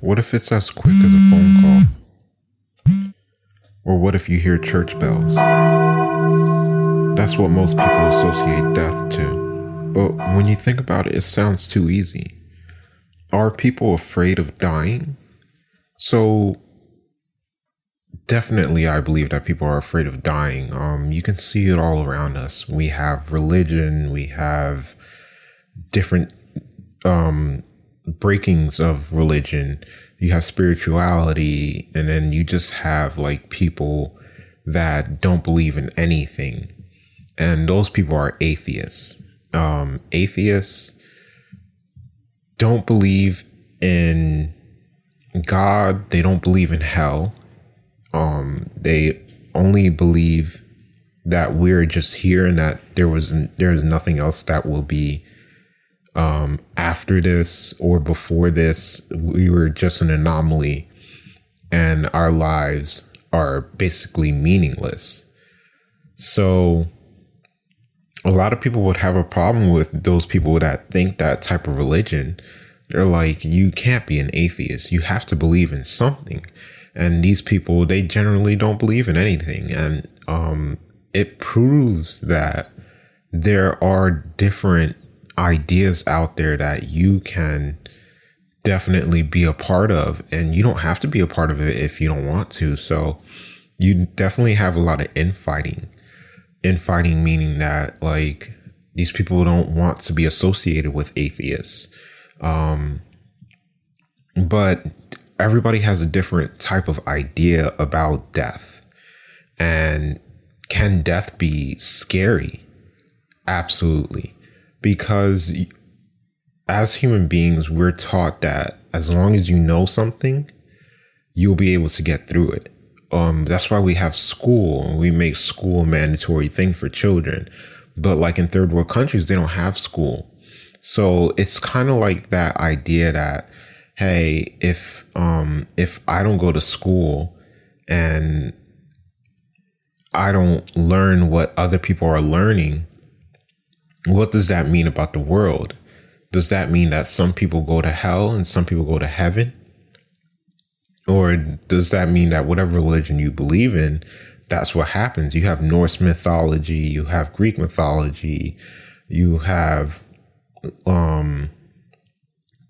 What if it's as quick as a phone call? Or what if you hear church bells? That's what most people associate death to. But when you think about it, it sounds too easy. Are people afraid of dying? So definitely I believe that people are afraid of dying. You can see it all around us. We have religion, we have different breakings of religion, you have spirituality, and then you just have like people that don't believe in anything. And those people are atheists. Atheists don't believe in God. They don't believe in hell. They only believe that we're just here and that there is nothing else that will be after this or before this. We were just an anomaly and our lives are basically meaningless. So a lot of people would have a problem with those people that think that type of religion. They're like, you can't be an atheist. You have to believe in something. And these people, they generally don't believe in anything. And it proves that there are different ideas out there that you can definitely be a part of. And you don't have to be a part of it if you don't want to. So you definitely have a lot of infighting. Infighting meaning that like these people don't want to be associated with atheists. But everybody has a different type of idea about death. And can death be scary? Absolutely. Because as human beings, we're taught that as long as you know something, you'll be able to get through it. That's why we have school. We make school a mandatory thing for children. But like in third world countries, they don't have school. So it's kind of like that idea that, hey, if I don't go to school and I don't learn what other people are learning, what does that mean about the world? Does that mean that some people go to hell and some people go to heaven? Or does that mean that whatever religion you believe in, that's what happens? You have Norse mythology, you have Greek mythology, you have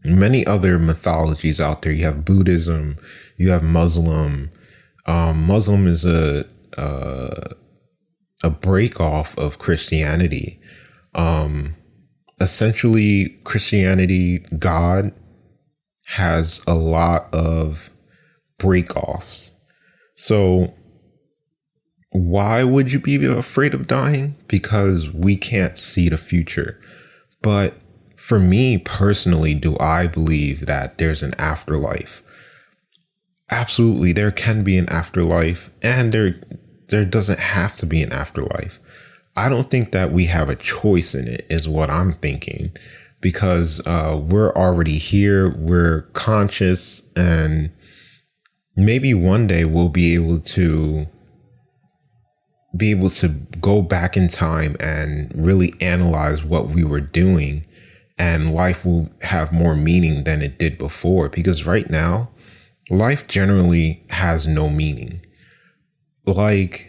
many other mythologies out there. You have Buddhism, you have Muslim. Muslim is a break off of Christianity. Essentially, Christianity, God has a lot of break-offs. So why would you be afraid of dying? Because we can't see the future. But for me personally, do I believe that there's an afterlife? Absolutely, there can be an afterlife, and there doesn't have to be an afterlife. I don't think that we have a choice in it, is what I'm thinking, because we're already here, we're conscious, and maybe one day we'll be able to go back in time and really analyze what we were doing, and life will have more meaning than it did before. Because right now, life generally has no meaning. Like,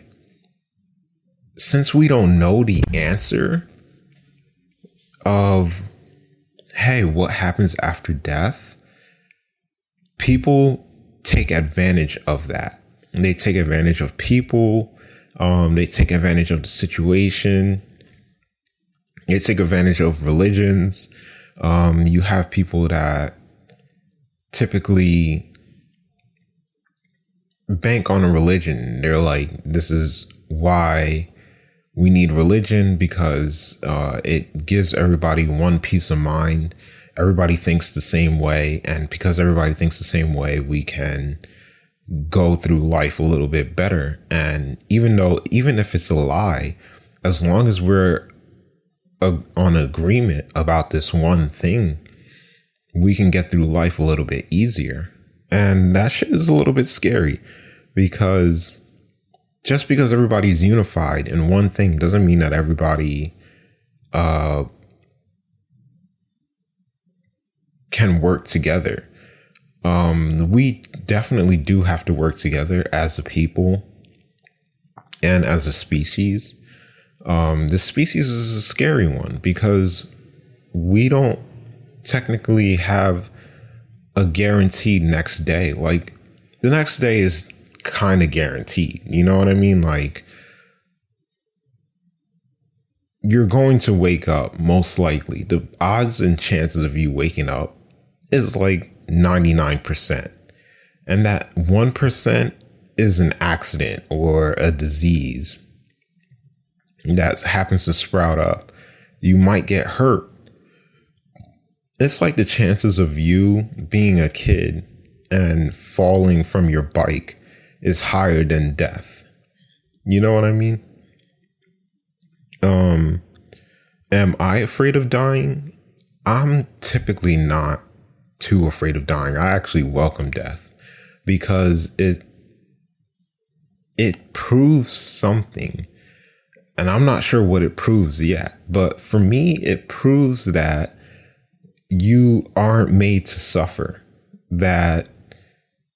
since we don't know the answer of, hey, what happens after death, people take advantage of that. And they take advantage of people. They take advantage of the situation. They take advantage of religions. You have people that typically bank on a religion. They're like, this is why we need religion, because it gives everybody one peace of mind. Everybody thinks the same way. And because everybody thinks the same way, we can go through life a little bit better. And even if it's a lie, as long as we're on agreement about this one thing, we can get through life a little bit easier. And that shit is a little bit scary, because just because everybody's unified in one thing doesn't mean that everybody can work together. We definitely do have to work together as a people and as a species. This species is a scary one because we don't technically have a guaranteed next day. Like, the next day is kind of guaranteed. You know what I mean? Like, you're going to wake up, most likely. The odds and chances of you waking up is like 99%. And that 1% is an accident or a disease that happens to sprout up. You might get hurt. It's like the chances of you being a kid and falling from your bike is higher than death. You know what I mean? Am I afraid of dying? I'm typically not too afraid of dying. I actually welcome death because it proves something. And I'm not sure what it proves yet, but for me, it proves that you aren't made to suffer, that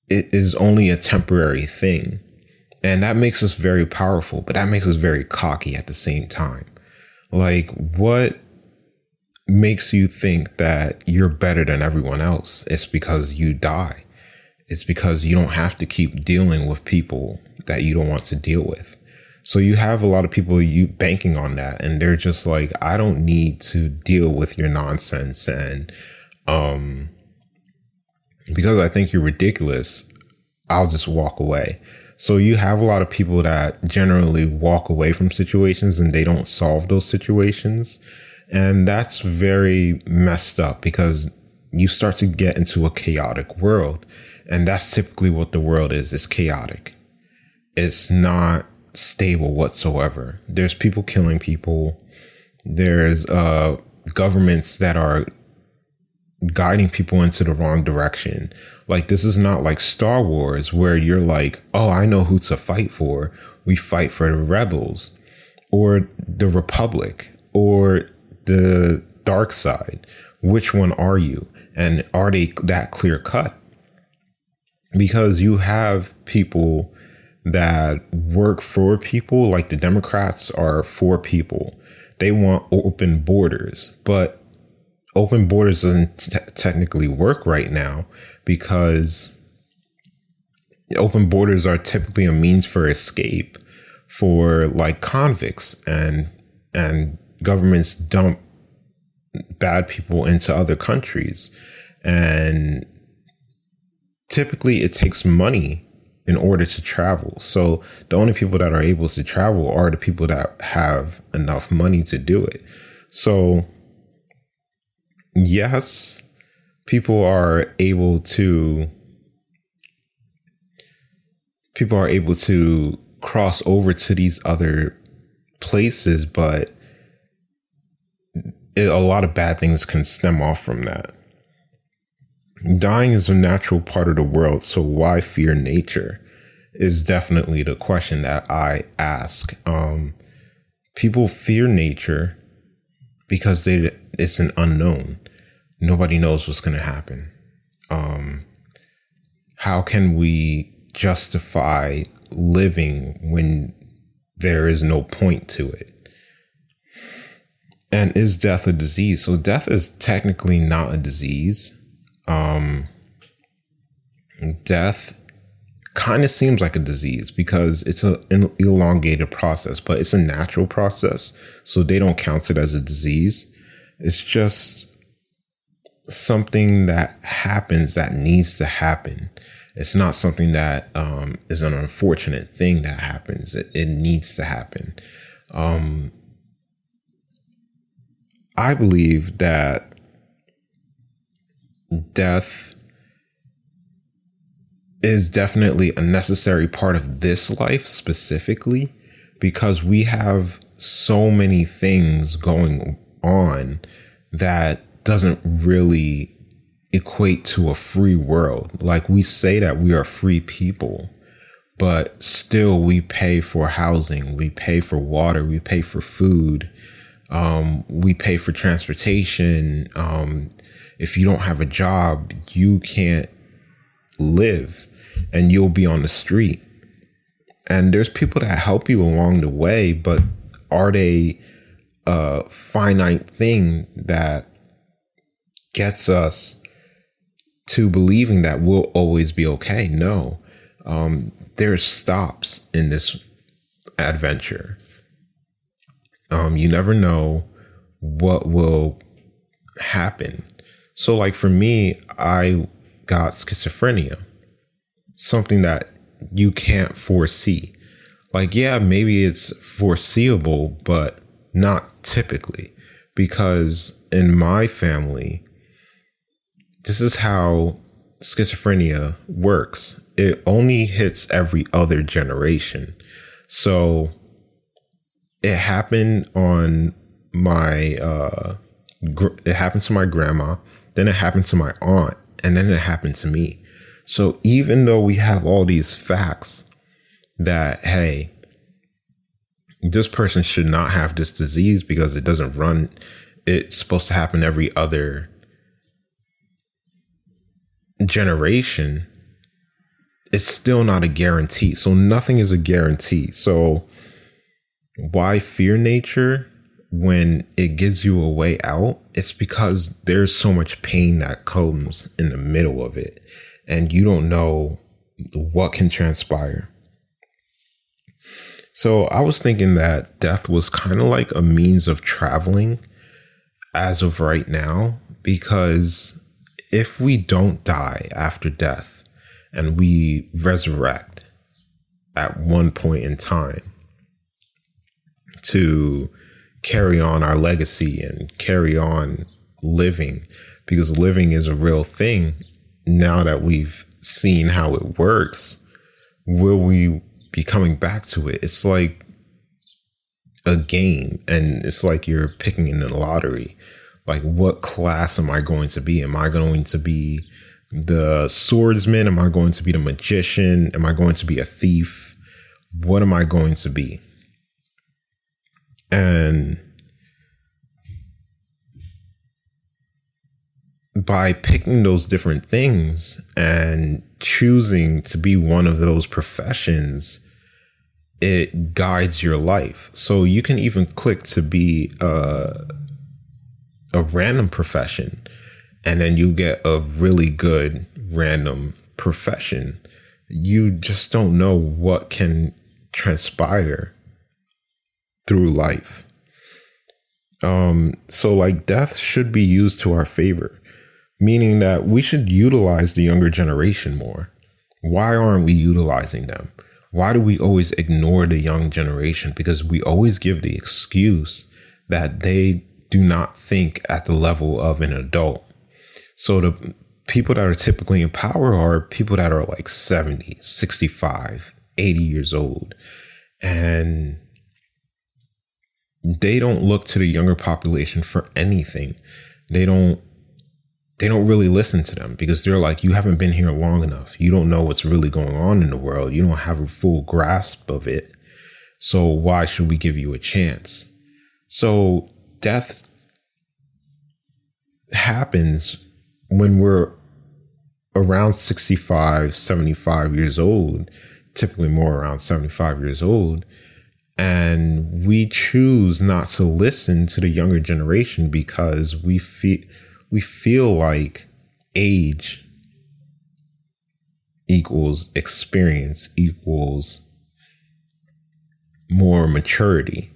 it is only a temporary thing. And that makes us very powerful, but that makes us very cocky at the same time. Like, what makes you think that you're better than everyone else? It's because you die. It's because you don't have to keep dealing with people that you don't want to deal with. So you have a lot of people you banking on that, and they're just like, I don't need to deal with your nonsense. And because I think you're ridiculous, I'll just walk away. So you have a lot of people that generally walk away from situations and they don't solve those situations. And that's very messed up because you start to get into a chaotic world. And that's typically what the world is. It's chaotic. It's not stable whatsoever. There's people killing people. There's governments that are guiding people into the wrong direction. Like, this is not like Star Wars where you're like, oh, I know who to fight for. We fight for the rebels or the Republic or the dark side. Which one are you? And are they that clear cut? Because you have people that work for people, like the Democrats are for people. They want open borders, but open borders doesn't technically work right now because open borders are typically a means for escape for like convicts, and governments dump bad people into other countries. And typically it takes money in order to travel. So the only people that are able to travel are the people that have enough money to do it. So yes, people are able to cross over to these other places, but a lot of bad things can stem off from that. Dying is a natural part of the world, so why fear nature is definitely the question that I ask. People fear nature because it's an unknown. Nobody knows what's going to happen. How can we justify living when there is no point to it? And is death a disease? So death is technically not a disease. Death kind of seems like a disease because it's an elongated process, but it's a natural process. So they don't count it as a disease. It's just something that happens that needs to happen. It's not something that is an unfortunate thing that happens. It needs to happen. I believe that death is definitely a necessary part of this life specifically because we have so many things going on that doesn't really equate to a free world. Like, we say that we are free people, but still we pay for housing, we pay for water, we pay for food, we pay for transportation. If you don't have a job, you can't live and you'll be on the street. And there's people that help you along the way, but are they a finite thing that gets us to believing that we'll always be okay? No. There's stops in this adventure. You never know what will happen. So like for me, I got schizophrenia, something that you can't foresee. Like, yeah, maybe it's foreseeable, but not typically, because in my family, this is how schizophrenia works. It only hits every other generation. So it happened on my, it happened to my grandma, then it happened to my aunt, and then it happened to me. So even though we have all these facts that, hey, this person should not have this disease because it doesn't run, it's supposed to happen every other generation, it's still not a guarantee. So nothing is a guarantee. So why fear nature when it gives you a way out? It's because there's so much pain that comes in the middle of it, and you don't know what can transpire. So I was thinking that death was kind of like a means of traveling as of right now, because if we don't die after death and we resurrect at one point in time to carry on our legacy and carry on living, because living is a real thing. Now that we've seen how it works, will we be coming back to it? It's like a game, and it's like you're picking in the lottery. Like, what class am I going to be? Am I going to be the swordsman? Am I going to be the magician? Am I going to be a thief? What am I going to be? And by picking those different things and choosing to be one of those professions, it guides your life. So you can even click to be a random profession, and then you get a really good random profession. You just don't know what can transpire through life. So like death should be used to our favor, meaning that we should utilize the younger generation more. Why aren't we utilizing them? Why do we always ignore the young generation? Because we always give the excuse that they do not think at the level of an adult. So the people that are typically in power are people that are like 70, 65, 80 years old. And they don't look to the younger population for anything. They don't really listen to them, because they're like, you haven't been here long enough. You don't know what's really going on in the world. You don't have a full grasp of it. So why should we give you a chance? So death happens when we're around 65, 75 years old, typically more around 75 years old. And we choose not to listen to the younger generation because we feel like age equals experience equals more maturity.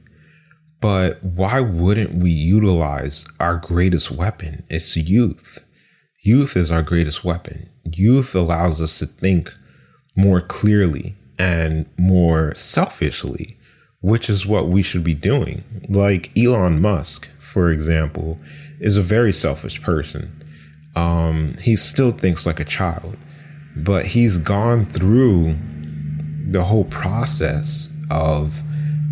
But why wouldn't we utilize our greatest weapon? It's youth. Youth is our greatest weapon. Youth allows us to think more clearly and more selfishly, which is what we should be doing. Like Elon Musk, for example, is a very selfish person. He still thinks like a child, but he's gone through the whole process of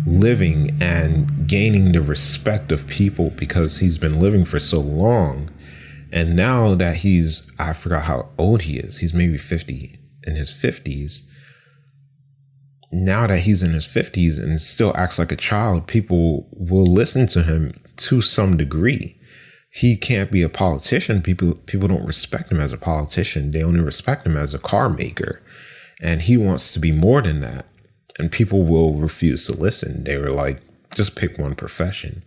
living and gaining the respect of people because he's been living for so long. And now that I forgot how old he is. He's maybe 50, in his 50s. Now that he's in his 50s and still acts like a child, people will listen to him to some degree. he can't be a politician. People don't respect him as a politician. They only respect him as a car maker. And he wants to be more than that. And people will refuse to listen. They were like, just pick one profession.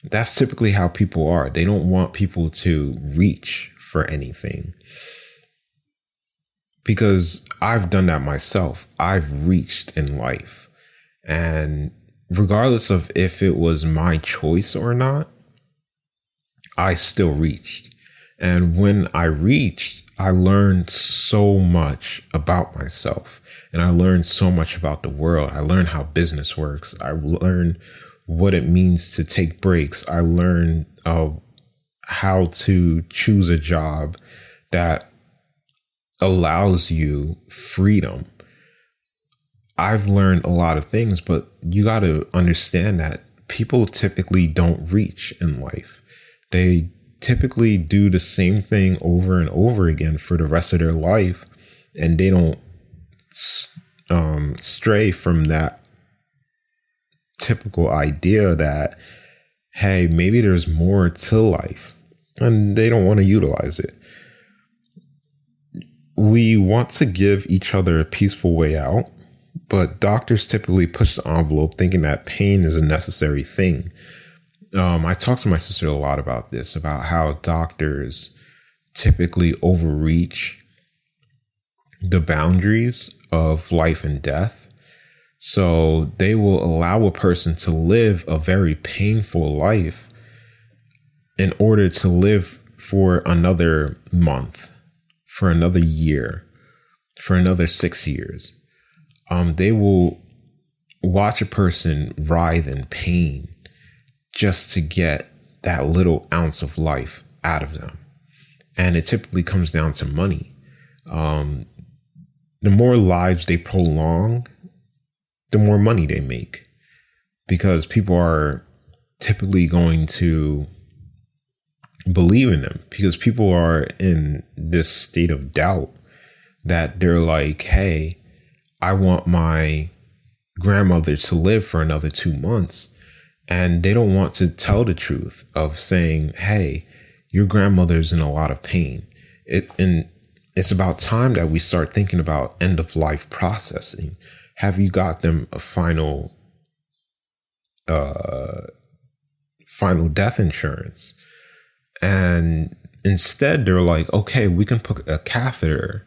That's typically how people are. They don't want people to reach for anything. Because I've done that myself. I've reached in life. And regardless of if it was my choice or not, I still reached. And when I reached, I learned so much about myself. And I learned so much about the world. I learned how business works. I learned what it means to take breaks. I learned how to choose a job that allows you freedom. I've learned a lot of things, but you got to understand that people typically don't reach in life. They typically do the same thing over and over again for the rest of their life, and they don't stray from that typical idea that, hey, maybe there's more to life, and they don't want to utilize it. We want to give each other a peaceful way out, but doctors typically push the envelope thinking that pain is a necessary thing. I talked to my sister a lot about this, about how doctors typically overreach the boundaries of life and death. So they will allow a person to live a very painful life in order to live for another month, for another year, for another 6 years. They will watch a person writhe in pain just to get that little ounce of life out of them. And it typically comes down to money. The more lives they prolong, the more money they make, because people are typically going to believe in them, because people are in this state of doubt that they're like, hey, I want my grandmother to live for another 2 months. And they don't want to tell the truth of saying, hey, your grandmother's in a lot of pain. And it's about time that we start thinking about end of life processing. Have you got them a final death insurance? And instead, they're like, okay, we can put a catheter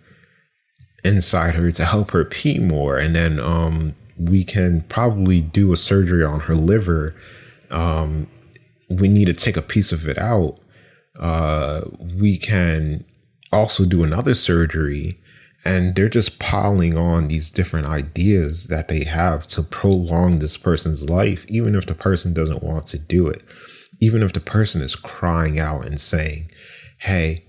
inside her to help her pee more. And then we can probably do a surgery on her liver. We need to take a piece of it out. We can also do another surgery. And they're just piling on these different ideas that they have to prolong this person's life, even if the person doesn't want to do it. Even if the person is crying out and saying, hey,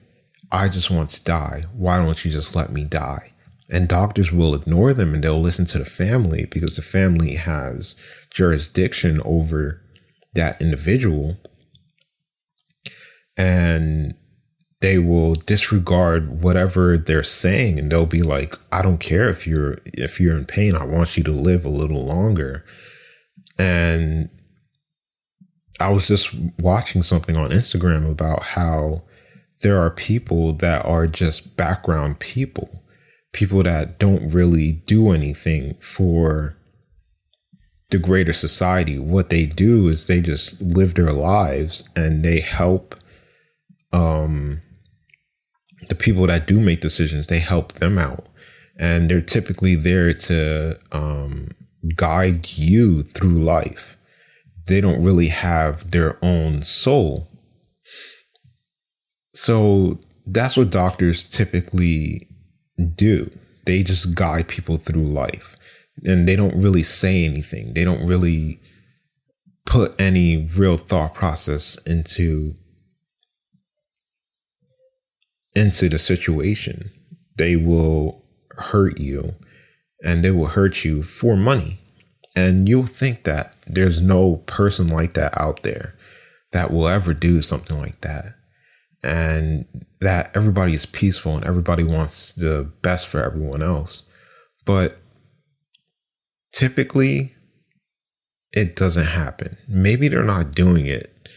I just want to die. Why don't you just let me die? And doctors will ignore them, and they'll listen to the family because the family has jurisdiction over that individual. And they will disregard whatever they're saying, and they'll be like, I don't care if you're in pain. I want you to live a little longer. And I was just watching something on Instagram about how there are people that are just background people that don't really do anything for the greater society. What they do is they just live their lives, and they help the people that do make decisions. They help them out, and they're typically there to guide you through life. They don't really have their own soul. So that's what doctors typically do. They just guide people through life, and they don't really say anything. They don't really put any real thought process into the situation. They will hurt you, and they will hurt you for money. And you'll think that there's no person like that out there that will ever do something like that, and that everybody is peaceful and everybody wants the best for everyone else. But typically, it doesn't happen. Maybe they're not doing it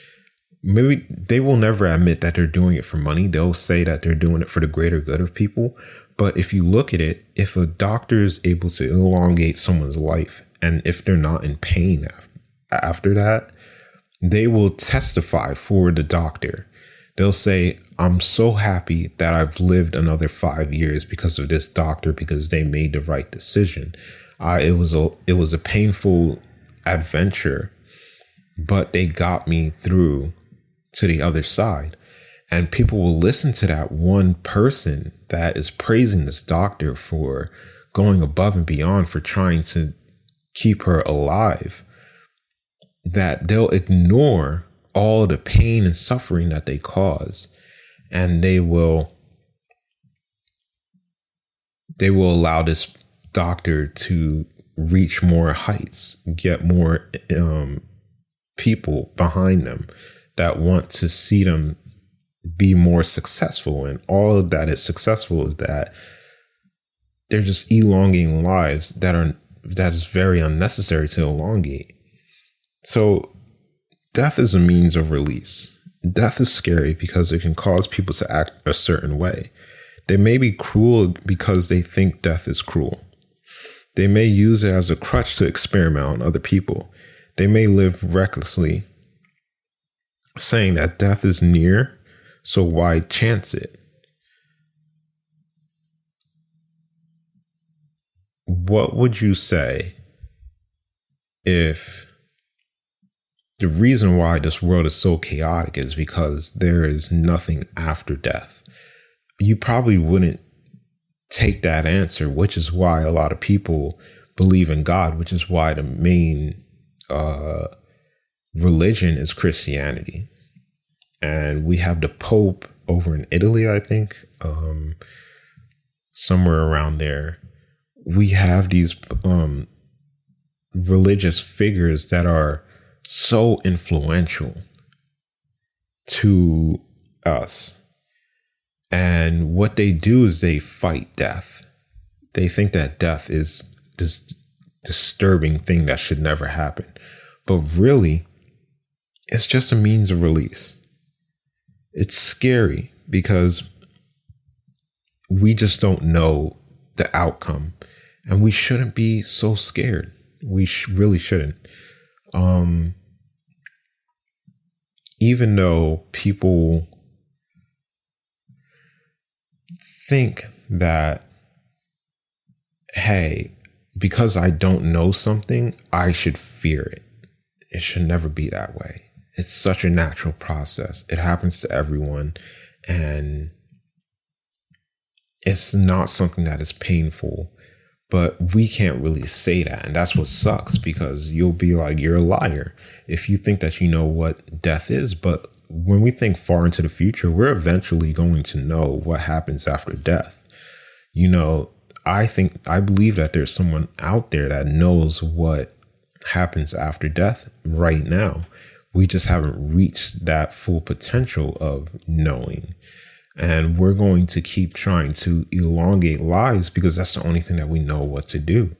maybe they will never admit that they're doing it for money. They'll say that they're doing it for the greater good of people. But if you look at it, if a doctor is able to elongate someone's life, and if they're not in pain after that, they will testify for the doctor. They'll say, I'm so happy that I've lived another 5 years because of this doctor, because they made the right decision. It was a painful adventure, but they got me through to the other side. And people will listen to that one person that is praising this doctor for going above and beyond, for trying to keep her alive, that they'll ignore all the pain and suffering that they cause. And they will allow this doctor to reach more heights, get more people behind them that want to see them be more successful. And all that is successful is that they're just elongating lives that is very unnecessary to elongate. So death is a means of release. Death is scary because it can cause people to act a certain way. They may be cruel because they think death is cruel. They may use it as a crutch to experiment on other people. They may live recklessly, saying that death is near, so why chance it? What would you say if the reason why this world is so chaotic is because there is nothing after death? You probably wouldn't take that answer, which is why a lot of people believe in God, which is why the main religion is Christianity. And we have the Pope over in Italy, I think, somewhere around there. We have these religious figures that are so influential to us. And what they do is they fight death. They think that death is this disturbing thing that should never happen. But really, it's just a means of release. It's scary because we just don't know the outcome, and we shouldn't be so scared. We really shouldn't. Even though people think that, hey, because I don't know something, I should fear it. It should never be that way. It's such a natural process. It happens to everyone, and it's not something that is painful, but we can't really say that. And that's what sucks, because you'll be like, you're a liar if you think that you know what death is. But when we think far into the future, we're eventually going to know what happens after death. You know, I believe that there's someone out there that knows what happens after death right now. We just haven't reached that full potential of knowing. And we're going to keep trying to elongate lives because that's the only thing that we know what to do.